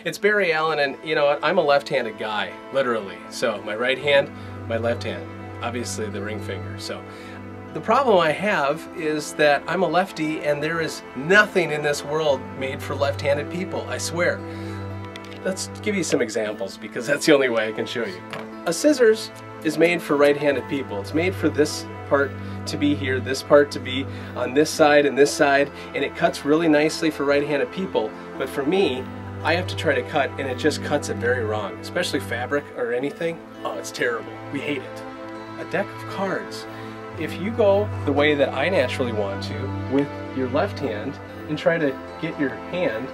It's Barry Allen, and you know what? I'm a left-handed guy, literally. So my right hand, my left hand, obviously the ring finger. So the problem I have is that I'm a lefty, and there is nothing in this world made for left-handed people, I swear. Let's give you some examples because that's the only way I can show you. A scissors is made for right-handed people. It's made for this part to be here, this part to be on this side and this side, and it cuts really nicely for right-handed people. But for me, I have to try to cut, and it just cuts it very wrong, especially fabric or anything. Oh, it's terrible. We hate it. A deck of cards. If you go the way that I naturally want to with your left hand and try to get your hand,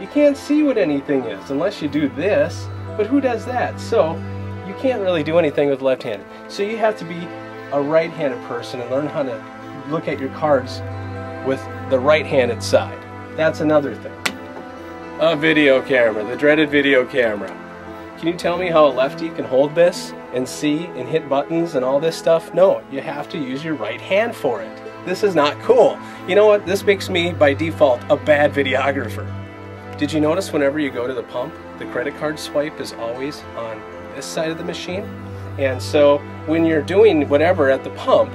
you can't see what anything is unless you do this, but who does that? So you can't really do anything with left-handed. So you have to be a right-handed person and learn how to look at your cards with the right-handed side. That's another thing. A video camera, the dreaded video camera. Can you tell me how a lefty can hold this and see and hit buttons and all this stuff? No, you have to use your right hand for it. This is not cool. You know what? This makes me, by default, a bad videographer. Did you notice whenever you go to the pump, the credit card swipe is always on this side of the machine? And so when you're doing whatever at the pump,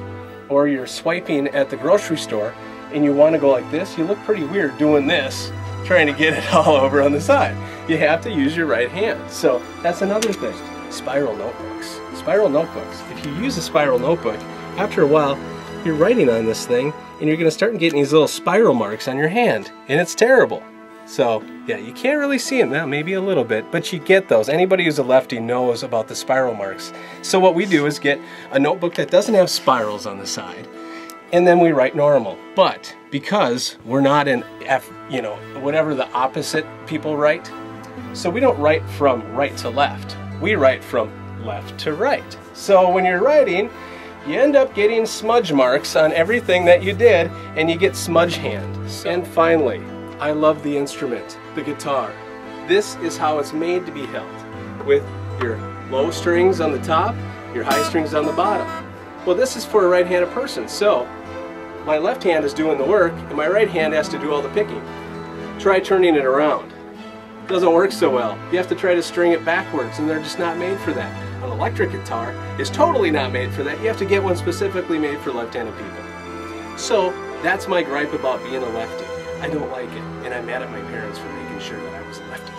or you're swiping at the grocery store, and you want to go like this, you look pretty weird doing this, trying to get it all over on the side. You have to use your right hand. So that's another thing. Spiral notebooks. Spiral notebooks. If you use a spiral notebook, after a while, you're writing on this thing, and you're going to start getting these little spiral marks on your hand, and it's terrible. So yeah, you can't really see them now, maybe a little bit, but you get those. Anybody who's a lefty knows about the spiral marks. So what we do is get a notebook that doesn't have spirals on the side, and then we write normal. But because we're not in whatever the opposite people write, so we don't write from right to left. We write from left to right. So when you're writing, you end up getting smudge marks on everything that you did, and you get smudge hand. And finally, I love the instrument, the guitar. This is how it's made to be held, with your low strings on the top, your high strings on the bottom. Well, this is for a right-handed person, so my left hand is doing the work, and my right hand has to do all the picking. Try turning it around. Doesn't work so well. You have to try to string it backwards, and they're just not made for that. An electric guitar is totally not made for that. You have to get one specifically made for left-handed people. So that's my gripe about being a lefty. I don't like it, and I'm mad at my parents for making sure that I was a lefty.